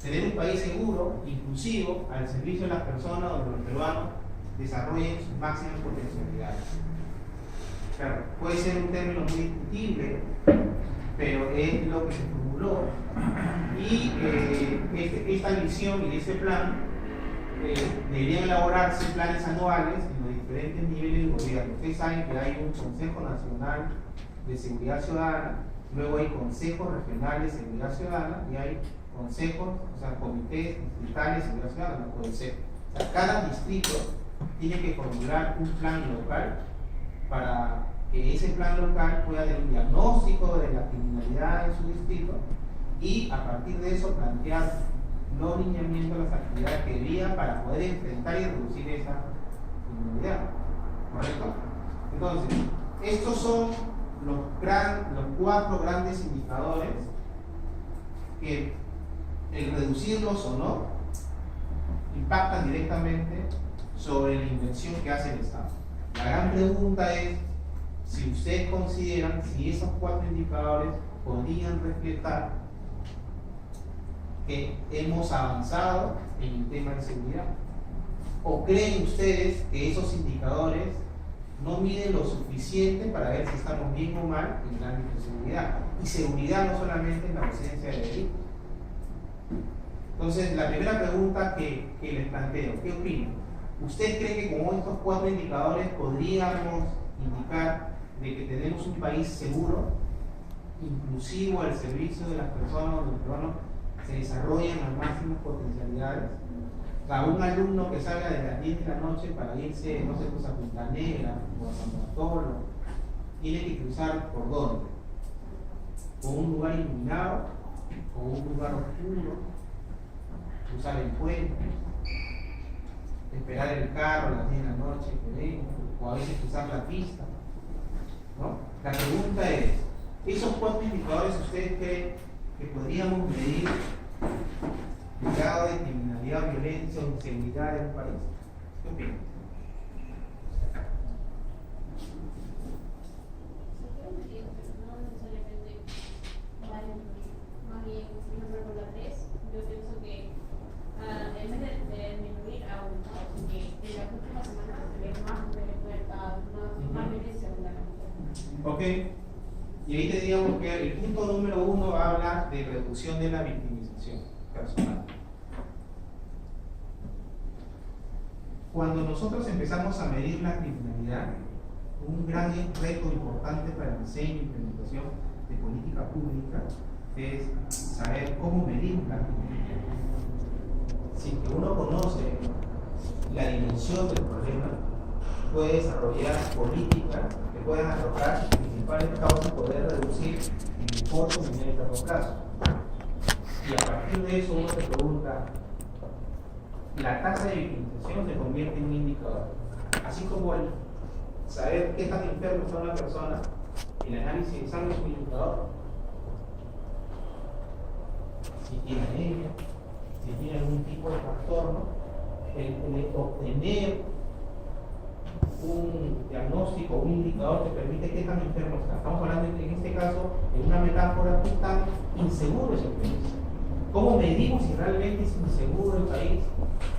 tener un país seguro, inclusivo, al servicio de las personas donde los peruanos desarrollen sus máximas potencialidades. Claro, puede ser un término muy discutible, pero es lo que se formuló. Y esta visión y este plan deberían elaborarse planes anuales en los diferentes niveles del gobierno. Ustedes saben que hay un Consejo Nacional de Seguridad Ciudadana, luego hay consejos regionales de seguridad ciudadana y hay consejos, o sea, comités distritales de seguridad ciudadana, puede ser. O sea, cada distrito tiene que formular un plan local para que ese plan local pueda tener un diagnóstico de la criminalidad en su distrito y a partir de eso plantear los lineamientos, las actividades que debía para poder enfrentar y reducir esa criminalidad. ¿Correcto? Entonces, estos son los 4 grandes indicadores que, el reducirlos o no, impactan directamente sobre la inversión que hace el Estado. La gran pregunta es si ustedes consideran si esos 4 indicadores podrían reflejar que hemos avanzado en el tema de seguridad. ¿O creen ustedes que esos indicadores no miden lo suficiente para ver si estamos bien o mal en el ámbito de seguridad? Y seguridad no solamente en la ausencia de delitos. Entonces, la primera pregunta que les planteo, ¿qué opinan? ¿Usted cree que con estos 4 indicadores podríamos indicar de que tenemos un país seguro, inclusivo al servicio de las personas donde los peruanos se desarrollan las máximas potencialidades? O sea, un alumno que salga de las 10 de la noche para irse, no sé, pues a Punta Negra o a San Bartolo, tiene que cruzar ¿por dónde? ¿Por un lugar iluminado? ¿O un lugar oscuro? ¿Cruzar el puente? ¿Esperar el carro a las 10 de la noche que venga? ¿O a veces cruzar la pista? ¿No? La pregunta es, ¿esos 4 indicadores ustedes creen que podríamos medir el grado de criminalidad, violencia o inseguridad en un país? ¿Qué opinan? No necesariamente vale más bien, por ejemplo, con la 3, yo pienso que en vez de disminuir, ha aumentado, porque en las últimas semanas se ve más violencia en la capital. Ok, y ahí tendríamos que el punto número 1 habla de reducción de la victimización personal. Cuando nosotros empezamos a medir la criminalidad, un gran reto importante para el diseño e implementación de política pública es saber cómo medimos la criminalidad. Si que uno conoce la dimensión del problema, puede desarrollar políticas que puedan arrojar principales causas y poder reducir en el corto, mediano y largo plazo. Y a partir de eso uno se pregunta, la tasa de victimización se convierte en un indicador. Así como el saber qué tan enfermo está una persona, el análisis de sangre es un indicador. Si tiene anemia, si tiene algún tipo de trastorno, el obtener un diagnóstico, un indicador que permite qué tan enfermo está. Estamos hablando en este caso, en una metáfora, qué tan inseguro es el país. ¿Cómo medimos si realmente es inseguro el país?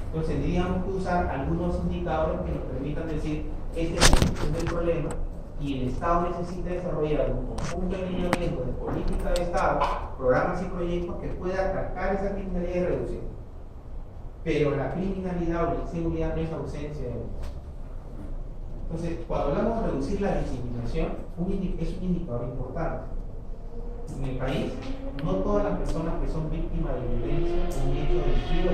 Entonces tendríamos que usar algunos indicadores que nos permitan decir, este es el problema y el Estado necesita desarrollar un conjunto de lineamientos de política de Estado, programas y proyectos que puedan atacar esa criminalidad y reducir. Pero la criminalidad o la inseguridad no es ausencia de delitos. Entonces, cuando hablamos de reducir la victimización, es un indicador importante. En el país, no todas las personas que son víctimas de violencia o un hecho delictivo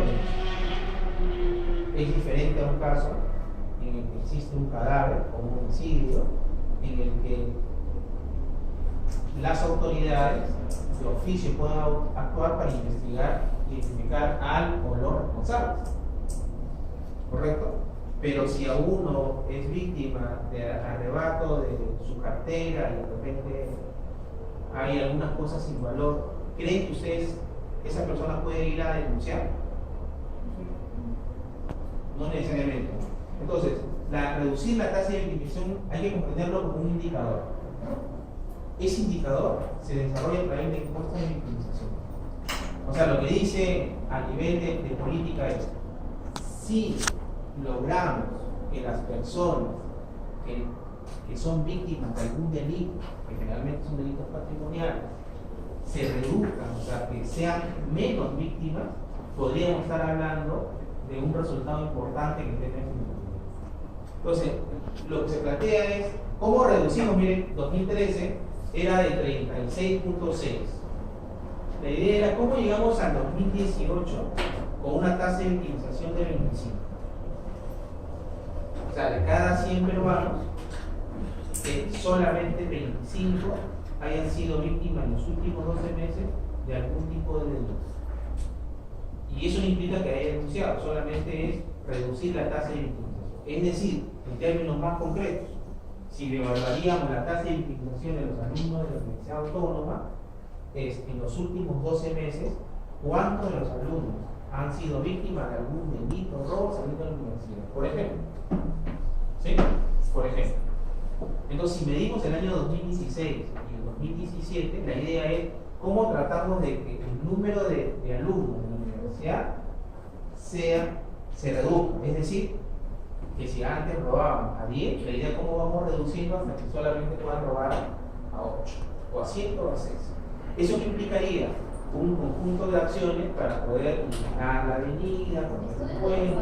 es diferente a un caso en el que existe un cadáver o un homicidio, en el que las autoridades de oficio puedan actuar para investigar y identificar al o los responsables. ¿Correcto? Pero si a uno es víctima de arrebato de su cartera y de repente hay algunas cosas sin valor, ¿creen que ustedes, esa persona puede ir a denunciar? No necesariamente. Entonces, reducir la tasa de victimización hay que comprenderlo como un indicador. Ese indicador se desarrolla a través de encuestas de victimización. O sea, lo que dice a nivel de política es, si logramos que las personas que son víctimas de algún delito, que generalmente son delitos patrimoniales, se reduzcan, o sea, que sean menos víctimas, podríamos estar hablando de un resultado importante que tenemos. Entonces, lo que se plantea es, ¿cómo reducimos? Miren, 2013 era de 36.6. La idea era, ¿cómo llegamos al 2018 con una tasa de victimización de 25? O sea, de cada 100 peruanos, que solamente 25 hayan sido víctimas en los últimos 12 meses de algún tipo de delito. Y eso no implica que haya denunciado, solamente es reducir la tasa de victimización. Es decir, en términos más concretos, si evaluaríamos la tasa de victimización de los alumnos de la Universidad Autónoma, en los últimos 12 meses, ¿cuántos de los alumnos han sido víctimas de algún delito, robo, saliendo de la universidad? Por ejemplo. ¿Sí? Por ejemplo. Entonces, si medimos el año 2016 y el 2017, la idea es cómo tratamos de que el número de alumnos de la universidad se reduzca. Es decir, que si antes robaban a 10, la idea es cómo vamos reduciendo hasta que solamente puedan robar a 8, o a 7 o a 6. Eso implicaría un conjunto de acciones para poder iluminar la avenida, poner puentes.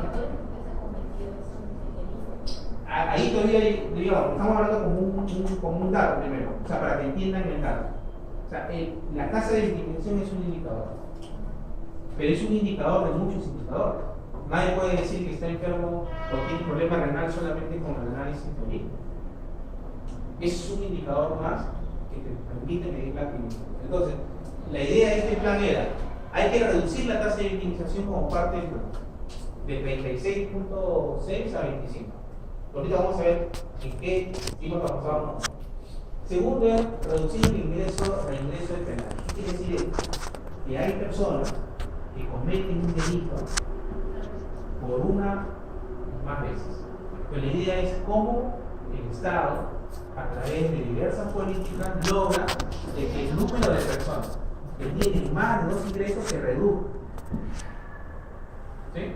Ahí todavía, digamos, estamos hablando como un dato primero, o sea, para que entiendan el dato. O sea, la tasa de victimización es un indicador, pero es un indicador de muchos indicadores. Nadie puede decir que está enfermo o tiene problema renal solamente con el análisis de orina. Ese es un indicador más que te permite medir la victimización. Entonces, la idea de este plan era, hay que reducir la tasa de victimización como parte del plan, de 36.6 a 25. Ahorita vamos a ver en qué tipo pasamos. Segundo es reducir el reingreso de penal. ¿Qué quiere decir esto? Que hay personas que cometen un delito por una o más veces. Pero la idea es cómo el Estado, a través de diversas políticas, logra que el número de personas que tienen más de 2 ingresos se reduzca. ¿Sí?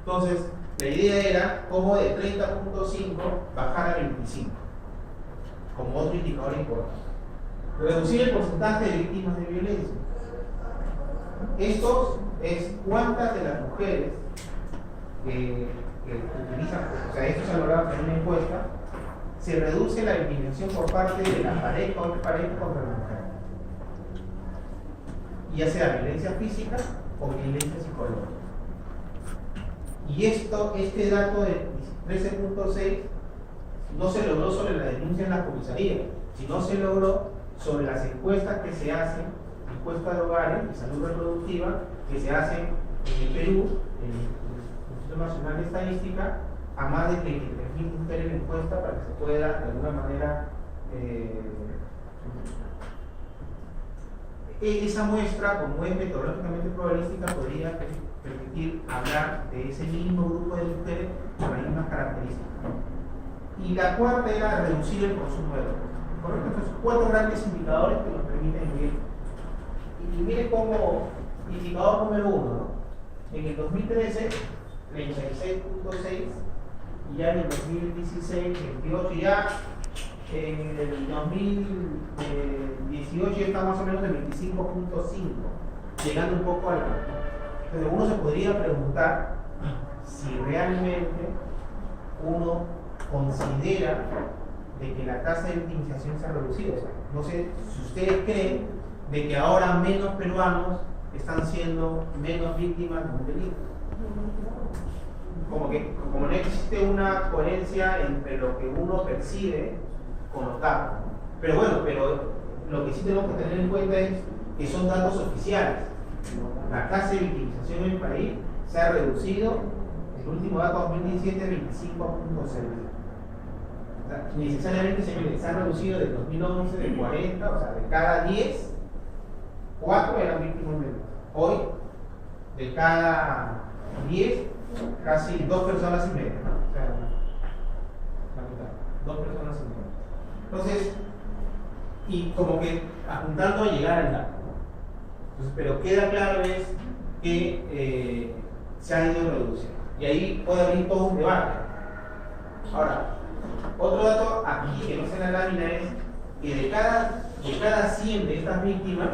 Entonces, la idea era cómo de 30.5 bajar a 25, como otro indicador importante. Reducir el porcentaje de víctimas de violencia. Esto es cuántas de las mujeres que utilizan, o sea, esto se ha logrado en una encuesta, se reduce la discriminación por parte de la pareja o pareja contra la mujer, ya sea violencia física o violencia psicológica. Y este dato de 13.6 no se logró sobre la denuncia en la comisaría, sino se logró sobre las encuestas que se hacen, encuestas de hogares y salud reproductiva, que se hacen en el Perú, en el Instituto Nacional de Estadística, a más de 33.000 mujeres en encuesta para que se pueda de alguna manera esa muestra, como es metodológicamente probabilística, podría permitir hablar de ese mismo grupo de mujeres con las mismas características. Y la cuarta era reducir el consumo de drogas. Correcto, estos son 4 grandes indicadores que nos permiten medir. Y mire cómo, indicador número 1, ¿no? En el 2013, 36.6, y ya en el 2016, 28, ya en el 2018 ya está más o menos de 25.5, llegando un poco al. Entonces uno se podría preguntar si realmente uno considera de que la tasa de victimización se ha reducido. O sea, no sé si ustedes creen de que ahora menos peruanos están siendo menos víctimas de un delito. Como no existe una coherencia entre lo que uno percibe con los datos. Pero bueno, lo que sí tenemos que tener en cuenta es que son datos oficiales. La tasa de victimización en el país se ha reducido, el último dato 2017 25.6. O sea, necesariamente se ha reducido desde 2011 de 40, o sea, de cada 10, 4 eran víctimas de delito. Hoy, de cada 10, casi 2 personas y media, ¿no? O sea, la mitad, 2 personas y media. Entonces, y como que apuntando a llegar al dato. Entonces, pero queda claro es que se ha ido reduciendo. Y ahí puede haber todo un debate. Ahora, otro dato aquí que no se en la lámina es que de cada 100 de estas víctimas,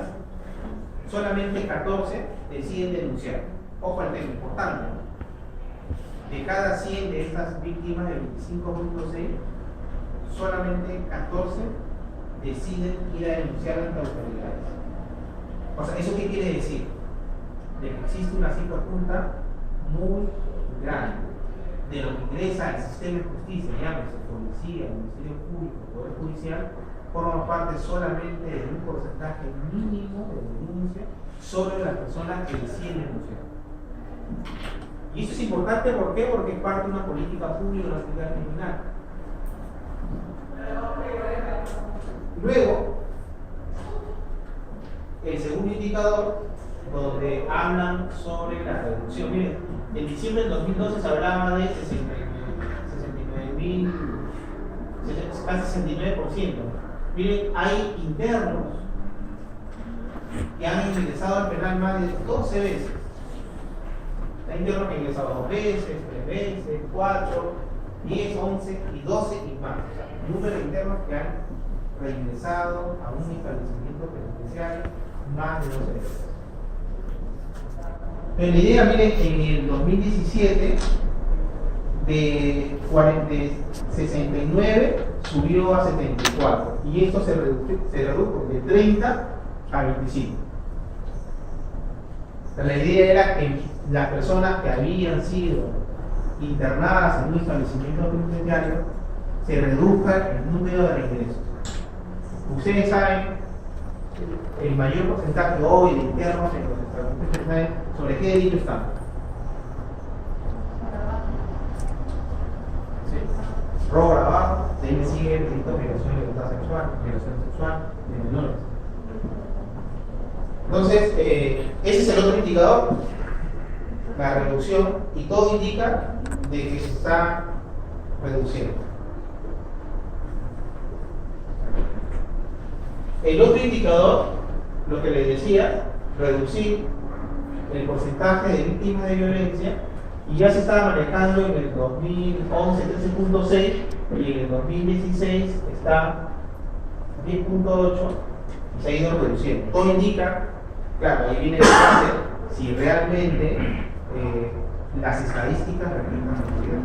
solamente 14 deciden denunciar. Ojo al tema importante. De cada 100 de estas víctimas del 25.6, solamente 14 deciden ir a denunciar ante autoridades. O sea, ¿eso qué quiere decir? De que existe una cifra junta muy grande de lo que ingresa al sistema de justicia, llámese policía, Ministerio Público, Poder Judicial, forma parte solamente de un porcentaje mínimo de denuncia sobre las personas que deciden denunciar. Y eso es importante, ¿por qué? Porque es parte de una política pública de la seguridad criminal. Luego, el segundo indicador, donde hablan sobre la reducción. Miren, en diciembre del 2012 se hablaba de 69.000, casi 69%. Miren, hay internos que han ingresado al penal más de 12 veces. Hay internos que han ingresado 2 veces, 3 veces, 4, 10, 11 y 12 y más. O sea, el número de internos que han reingresado a un establecimiento penitenciario más de 12 veces. Pero la idea, miren, en el 2017 de 69 subió a 74 y esto se redujo de 30 a 25. La idea era que las personas que habían sido internadas en un establecimiento penitenciario se reduzca el número de reingresos. Ustedes saben el mayor porcentaje hoy de internos en los establecimientos penitenciarios, ¿sobre qué delito están? ¿Sí? Robo grabado, de ahí me sigue el delito de violación de libertad sexual, violación sexual de menores. Entonces, ese es el otro indicador, la reducción, y todo indica de que se está reduciendo. El otro indicador, lo que les decía, reducir el porcentaje de víctimas de violencia, y ya se estaba manejando en el 2011 13.6 y en el 2016 está 10.8 y se ha ido reduciendo. Todo indica, claro, ahí viene el debate, si realmente las estadísticas reflejan la sociedad.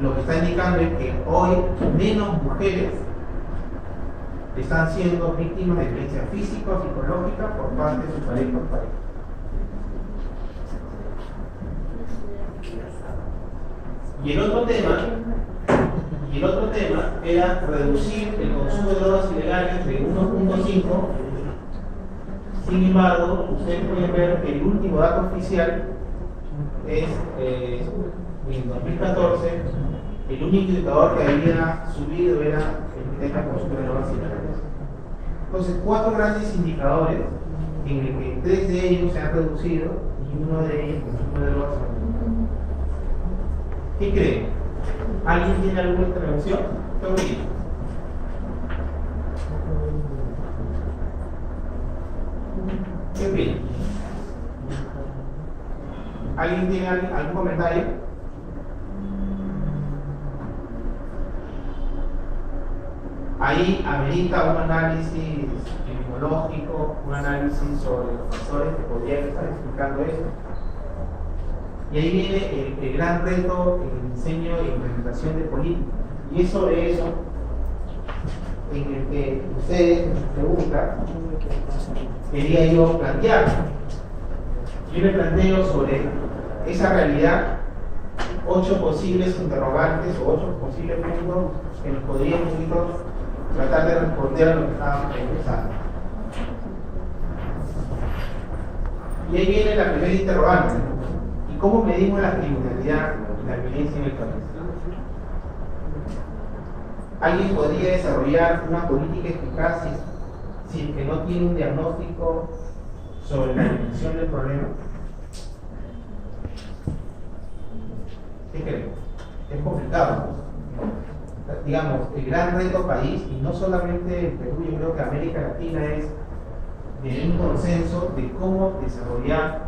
Lo que está indicando es que hoy menos mujeres están siendo víctimas de violencia física o psicológica por parte de sus parejas. Y el otro tema era reducir el consumo de drogas ilegales de 1.5. Sin embargo, ustedes pueden ver que el último dato oficial es en 2014, el único indicador que había subido era el tema de consumo de drogas ilegales. Entonces, 4 grandes indicadores en el que 3 de ellos se han reducido y uno de ellos, el consumo de drogas ilegales. ¿Qué creen? ¿Alguien tiene alguna intervención? Todo bien. ¿Qué opinan? ¿Alguien tiene algún comentario? Ahí amerita un análisis epidemiológico, un análisis sobre los factores que podrían estar explicando esto. Y ahí viene el gran reto en el diseño e implementación de políticas. Y es sobre eso en el que ustedes me preguntan, quería yo plantear. Yo le planteo sobre esa realidad 8 posibles interrogantes o 8 posibles puntos que nos podrían tratar de responder a lo que estábamos pensando. Y ahí viene la primera interrogante. ¿Y cómo medimos la criminalidad y la violencia en el país? ¿Alguien podría desarrollar una política eficaz si el que no tiene un diagnóstico sobre la dimensión del problema? ¿Qué creen? Es complicado. Digamos, el gran reto país, y no solamente el Perú, yo creo que América Latina, es tener un consenso de cómo desarrollar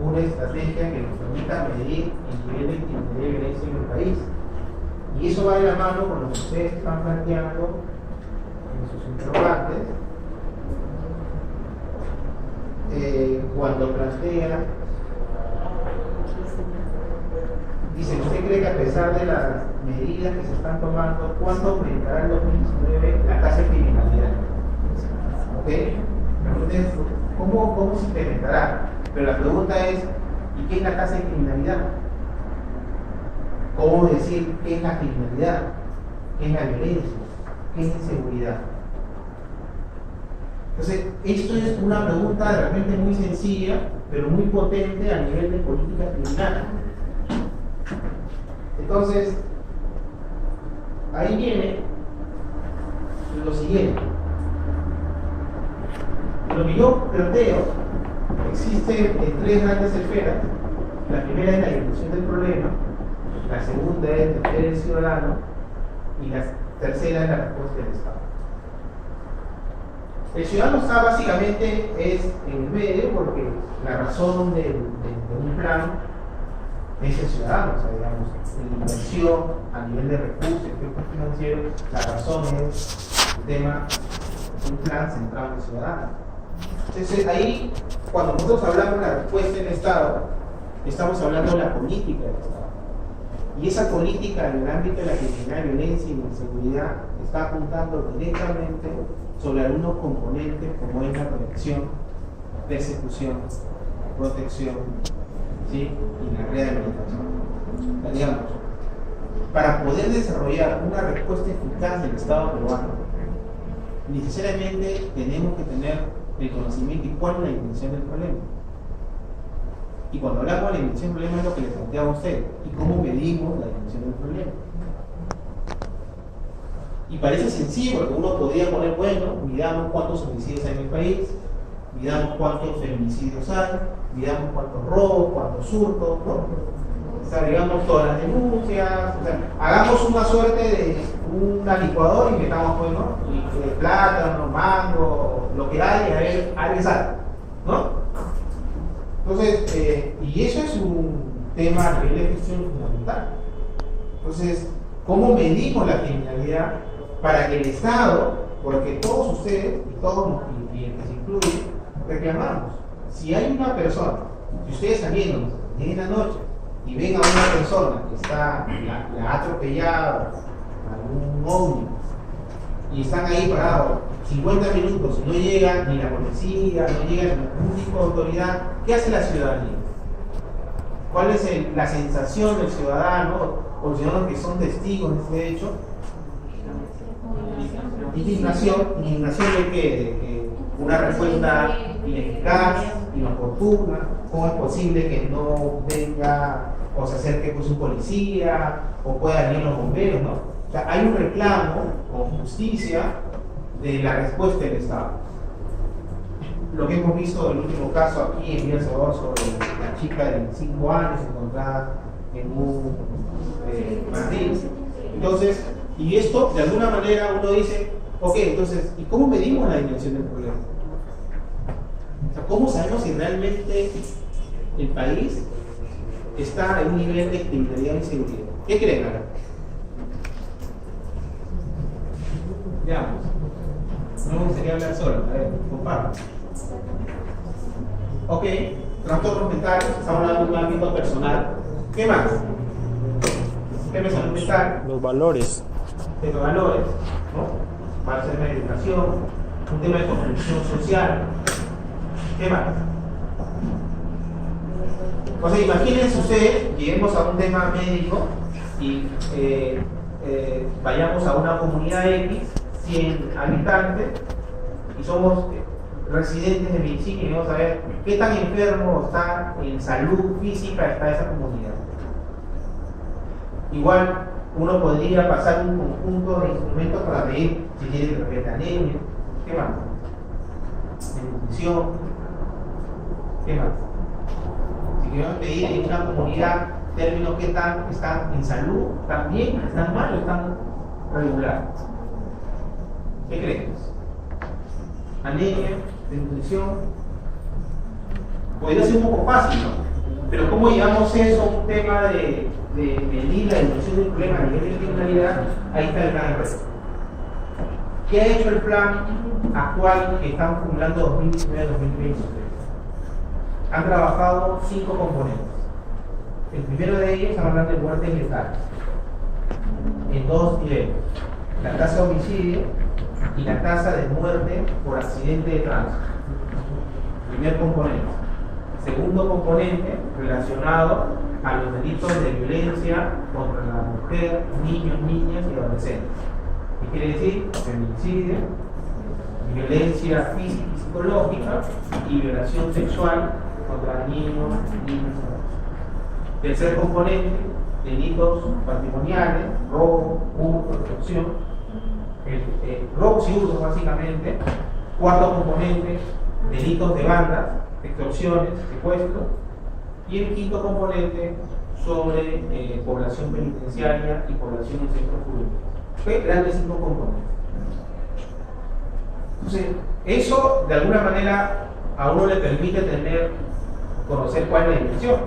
una estrategia que nos permita medir el nivel de criminalidad y violencia en el país. Y eso va de la mano con lo que ustedes están planteando en sus interrogantes, cuando plantean, dicen, ¿usted cree que a pesar de las medidas que se están tomando, cuánto aumentará en 2019 la tasa de criminalidad? ¿Ok? Entonces, ¿cómo se implementará? Pero la pregunta es, ¿y qué es la tasa de criminalidad? ¿Cómo decir qué es la criminalidad? ¿Qué es la violencia? ¿Qué es la inseguridad? Entonces, esto es una pregunta de repente muy sencilla, pero muy potente a nivel de política criminal. Entonces, ahí viene lo siguiente. Lo que yo planteo, existen tres grandes esferas. La primera es la dimensión del problema, la segunda es defender el ciudadano y la tercera es la respuesta del Estado. El ciudadano está básicamente en el medio porque la razón de un plan es el ciudadano, o sea, digamos, la inversión a nivel de recursos, efectos financieros, la razón es el tema de un plan centrado en el ciudadano. Entonces ahí, cuando nosotros hablamos de la respuesta del Estado, estamos hablando de la política del Estado. Y esa política en el ámbito de la criminalidad, violencia y la inseguridad está apuntando directamente sobre algunos componentes como es la prevención, persecución, protección, ¿sí? Y la rehabilitación. Digamos, para poder desarrollar una respuesta eficaz del Estado peruano, necesariamente tenemos que tener el conocimiento de cuál es la dimensión del problema. Y cuando hablamos de la dimensión del problema es lo que le planteaba a usted, y cómo medimos la dimensión del problema. Y parece sencillo, porque uno podría poner, bueno, midamos cuántos homicidios hay en el país, midamos cuántos feminicidios hay, midamos cuántos robos, cuántos hurtos, ¿no? O sea, digamos todas las denuncias, o sea, hagamos una suerte de una licuadora y metamos, pues, ¿no? Y plátano, mango, lo que hay, a ver, alguien sale, ¿no? Entonces, y eso es un tema a nivel de gestión fundamental. Entonces, ¿cómo medimos la criminalidad para que el Estado, porque todos ustedes, y todos y el que se incluye, reclamamos? Si hay una persona, si ustedes saliendo en la noche y ven a una persona que está, la ha atropellado, algún ómnibus, y están ahí parados 50 minutos y no llega ni la policía, no llega ningún tipo de autoridad, ¿qué hace la ciudadanía? ¿Cuál es la sensación del ciudadano o los ciudadanos que son testigos de este hecho? Indignación de que una respuesta ineficaz, inoportuna, ¿cómo es posible que no venga o se acerque con su policía o pueda venir los bomberos, ¿no? O sea, hay un reclamo con justicia de la respuesta del Estado. Lo que hemos visto en el último caso aquí en El Salvador sobre la chica de 25 años encontrada en un jardín. Entonces, y esto de alguna manera uno dice, ok, entonces, ¿y cómo medimos la dimensión del problema? O sea, ¿cómo sabemos si realmente el país está en un nivel de criminalidad y inseguridad? ¿Qué creen ahora? Veamos. No me gustaría hablar solo, a ver, comparto. Ok, trastornos mentales, estamos hablando de un ámbito personal. ¿Qué más? Temas de salud mental. Los valores. De los valores, ¿no? Va a ser la educación, un tema de construcción social. ¿Qué más? O sea, imagínense ustedes, lleguemos a un tema médico y vayamos a una comunidad X, 100 habitantes, y somos residentes de medicina y vamos a ver qué tan enfermo está en salud física está esa comunidad. Igual uno podría pasar un conjunto de instrumentos para medir si tiene de repente anemia, ¿qué más? Nutrición, ¿qué más? Si queremos medir en una comunidad términos que están en salud, ¿están bien, están mal o están regular? ¿Qué creemos? Anemia, de nutrición, podría ser un poco fácil, ¿no? Pero ¿cómo llevamos eso a un tema de medir la dimensión del problema a nivel de criminalidad? Ahí está el gran reto. ¿Qué ha hecho el plan actual que estamos formulando 2019-2023? Han trabajado 5 componentes. El primero de ellos, estamos hablando de muertes letales, en 2 niveles: la tasa de homicidio y la tasa de muerte por accidente de tránsito. Primer componente. Segundo componente, relacionado a los delitos de violencia contra la mujer, niños, niñas y adolescentes. ¿Qué quiere decir? Feminicidio, violencia física y psicológica y violación sexual contra niños, niñas y adolescentes. Tercer componente, delitos patrimoniales, robo, hurto, extorsión, robos y hurtos básicamente. Cuarto componente, delitos de bandas, extorsiones, secuestros. Y el quinto componente sobre población penitenciaria y población en centros públicos. Grandes 5 componentes. Entonces, eso de alguna manera a uno le permite conocer cuál es la dimensión.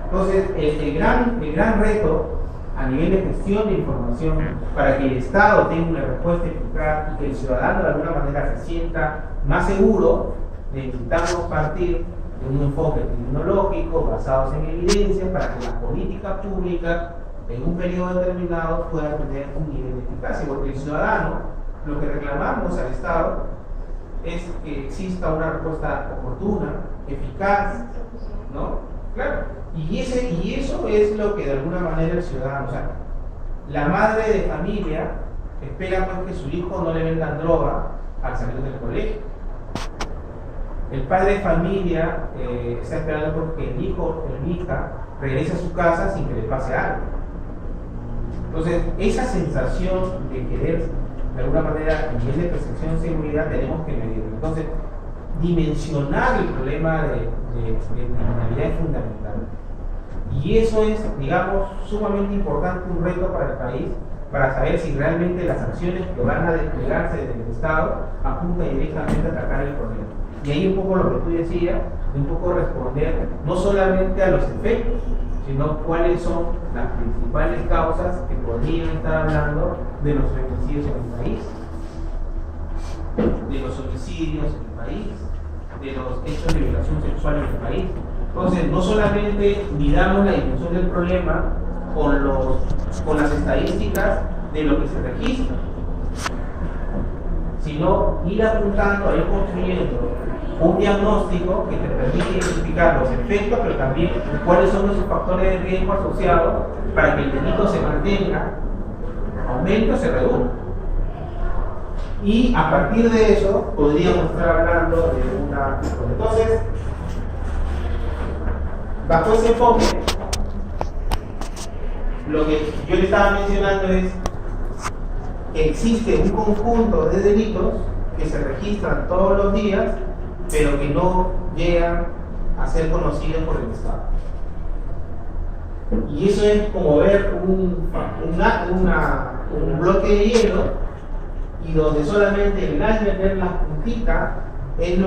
Entonces, el gran reto a nivel de gestión de información para que el Estado tenga una respuesta eficaz y que el ciudadano de alguna manera se sienta más seguro, necesitamos partir de un enfoque tecnológico basados en evidencia para que las políticas públicas en un periodo determinado puedan tener un nivel de eficacia, porque el ciudadano, lo que reclamamos al Estado es que exista una respuesta oportuna, eficaz, ¿no? Claro, y eso es lo que de alguna manera el ciudadano, o sea, la madre de familia espera pues que su hijo no le vendan droga al salir del colegio. El padre de familia está esperando porque el hijo o la hija regrese a su casa sin que le pase algo. Entonces, esa sensación de querer, de alguna manera, a nivel de percepción de seguridad, tenemos que medirlo. Entonces, dimensionar el problema de criminalidad es fundamental. Y eso es, digamos, sumamente importante, un reto para el país, para saber si realmente las acciones que van a desplegarse desde el Estado apuntan directamente a atacar el problema. Y ahí un poco lo que tú decías, un poco responder no solamente a los efectos, sino cuáles son las principales causas que podrían estar hablando de los femicidios en el país, de los homicidios en el país, de los hechos de violación sexual en el país. Entonces, no solamente midamos la dimensión del problema con las estadísticas de lo que se registra, sino ir apuntando, ir construyendo un diagnóstico que te permite identificar los efectos, pero también cuáles son esos factores de riesgo asociados para que el delito se mantenga, aumente o se reduzca. Y a partir de eso podríamos estar hablando de una... Entonces, bajo ese enfoque, lo que yo le estaba mencionando es que existe un conjunto de delitos que se registran todos los días, pero que no llegan a ser conocidos por el Estado. Y eso es como ver un bloque de hielo, y donde solamente el ver las puntitas es lo